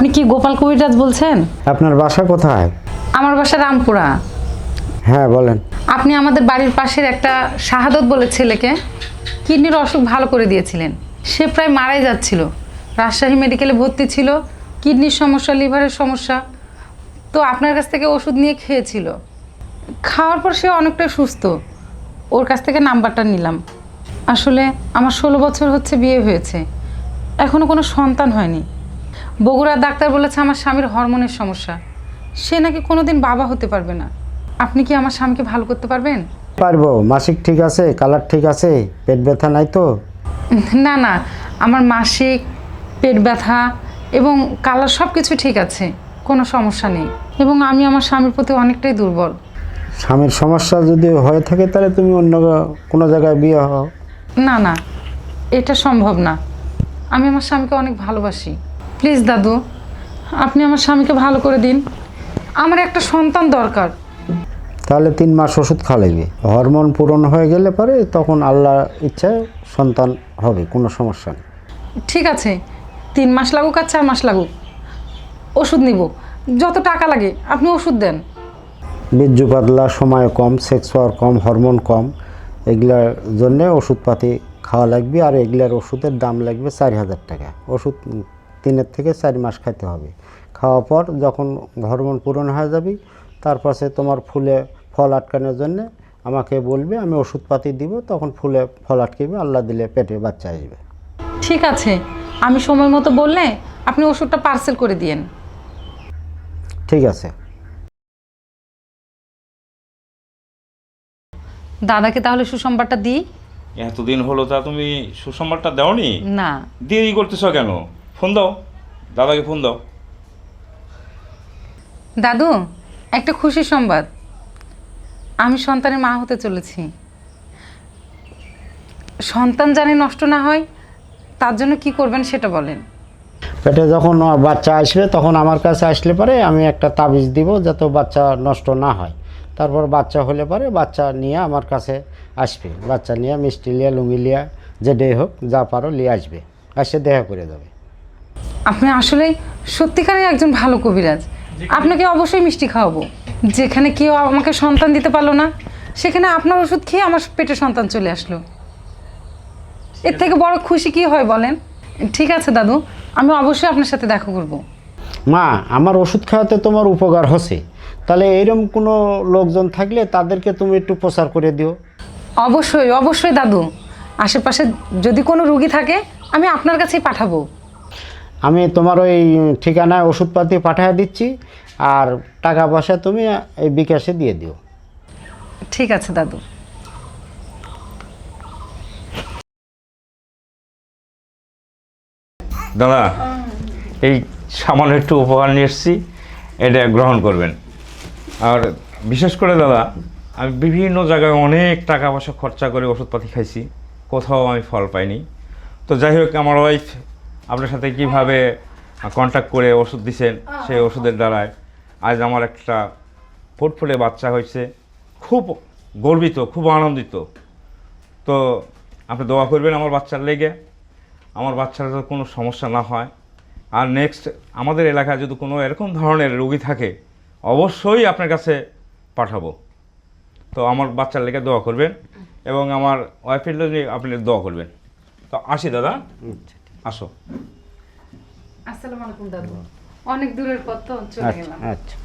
আপনি কি গোপাল কবিরাজ বলছেন? আপনার বাসা কোথায়? আমার বাসা রামপুরা। হ্যাঁ বলেন। আপনি আমাদের বাড়ির পাশের একটা শাহাদত বলে ছেলেকে কিডনির অসুখ ভালো করে দিয়েছিলেন। সে প্রায় মারাই যাচ্ছিল, রাজশাহী মেডিকেলে ভর্তি ছিল, কিডনির সমস্যা, লিভারের সমস্যা। তো আপনার কাছ থেকে ওষুধ নিয়ে খেয়েছিল, খাওয়ার পর সে অনেকটাই সুস্থ। ওর কাছ থেকে নাম্বারটা নিলাম। আসলে আমার 16 বছর হচ্ছে বিয়ে হয়েছে, এখনও কোনো সন্তান হয়নি। বগুড়ার ডাক্তার বলেছে আমার স্বামীর হরমোনের সমস্যা, সে নাকি কোনোদিন বাবা হতে পারবে না। আপনি কি আমার স্বামীকে ভালো করতে পারবেন? পারবো। মাসিক ঠিক আছে, কালার ঠিক আছে, পেট ব্যথা নাই তো? না না, আমার মাসিক, পেট ব্যথা এবং কালার সব কিছু ঠিক আছে, কোনো সমস্যা নেই। এবং আমি আমার স্বামীর প্রতি অনেকটাই দুর্বল। স্বামীর সমস্যা যদি হয়ে থাকে তাহলে তুমি অন্য কোনো জায়গায় বিয়ে হও। না না, এটা সম্ভব না। আমি আমার স্বামীকে অনেক ভালোবাসি। প্লিজ দাদু, আপনি আমার স্বামীকে ভালো করে দিন, আমার একটা সন্তান দরকার। তাহলে 3 মাস ওষুধ খাওয়া লাগবে। হরমোন পূরণ হয়ে গেলে পরে তখন আল্লাহর ইচ্ছায় সন্তান হবে, কোনো সমস্যা নেই। ঠিক আছে, 3 মাস লাগুক আর 4 মাস লাগুক, ওষুধ নিব। যত টাকা লাগে আপনি ওষুধ দেন। বীর্য পাতলা, সময় কম, সেক্স পাওয়ার কম, হরমোন কম, এগুলার জন্যে ওষুধপাতি খাওয়া লাগবে। আর এগুলার ওষুধের দাম লাগবে 4000 টাকা। ওষুধ 3 থেকে 4 মাস খেতে হবে। খাওয়ার পর যখন হরমোন পূরণ হয়ে যাবে, তারপর সে তোমার ফুলে ফল আটকানোর জন্যে আমাকে বলবে, আমি ওষুধপাতি দিব, তখন ফুলে ফল আটকেবে, আল্লাহ দিলে পেটে বাচ্চা আসবে। ঠিক আছে, আমি সময় মতো বললে আপনি ওষুধটা পার্সেল করে দিয়েন। ঠিক আছে। দাদাকে তাহলে সুসংবাদটা দিই। এতদিন হলো তা তুমি সুসংবাদটা দাওনি? না, দেরি করতেছ কেন? ফোন দাও, দাদাকে ফোন দাও। দাদু, একটা খুশির সংবাদ, আমি সন্তানের মা হতে চলেছি। সন্তান জানি নষ্ট না হয়, তার জন্য কি করবেন সেটা বলেন। পেটে যখন বাচ্চা আসবে তখন আমার কাছে আসলে পরে আমি একটা তাবিজ দিব যাতে বাচ্চা নষ্ট না হয়। তারপর বাচ্চা হলে পরে বাচ্চা নিয়ে আমার কাছে আসবে, বাচ্চা নিয়ে মিষ্টি লিয়া, লুঙ্গি লিয়া, যেটাই হোক যা পারো নিয়ে আসবে, আসে দেখা করে যাবে। আপনি আসলে সত্যিকারের একজন ভালো কবিরাজ। আপনাকে অবশ্যই মিষ্টি খাওয়াবো। যেখানে কেউ আমাকে সন্তান দিতে পারলো না, সেখানে আপনার ওষুধ খেয়ে আমার পেটে সন্তান চলে আসলো। এর থেকে বড় খুশি কি হয় বলেন? ঠিক আছে দাদু, আমি অবশ্যই আপনার সাথে দেখা করব। মা, আমার ওষুধ খাওয়াতে তোমার উপকার হচ্ছে, তাহলে এইরকম কোনো লোকজন থাকলে তাদেরকে তুমি একটু প্রচার করে দিও। অবশ্যই অবশ্যই দাদু, আশেপাশে যদি কোনো রুগী থাকে আমি আপনার কাছেই পাঠাবো। আমি তোমার ওই ঠিকানায় ওষুধপাতি পাঠিয়ে দিচ্ছি, আর টাকা পয়সা তুমি এই বিকাশে দিয়ে দিও। ঠিক আছে দাদু। দাদা, এই সামান্য একটু উপহার নিয়ে এসেছি, এটা গ্রহণ করবেন। আর বিশেষ করে দাদা, আমি বিভিন্ন জায়গায় অনেক টাকা পয়সা খরচা করে ওষুধপাতি খাইছি, কোথাও আমি ফল পাইনি। তো যাই হোক, আমার ওয়াইফ আপনার সাথে কিভাবে কন্ট্যাক্ট করে ওষুধ দিছেন, সেই ওষুধের দ্বারায় আজ আমার একটা ফুটফুটে বাচ্চা হয়েছে। খুব গর্বিত, খুব আনন্দিত। তো আপনি দোয়া করবেন আমার বাচ্চার লেগে, আমার বাচ্চার যাতে কোনো সমস্যা না হয়। আর নেক্সট আমাদের এলাকায় যদি কোনো এরকম ধরনের রোগী থাকে অবশ্যই আপনার কাছে পাঠাবো। তো আমার বাচ্চার লেগে দোয়া করবেন এবং আমার ওয়াইফের জন্য আপনি দোয়া করবেন। তো আসি দাদা, আসো। আসসালামু আলাইকুম দাদু, অনেক দূরের পথ তো চলে গেলাম। আচ্ছা।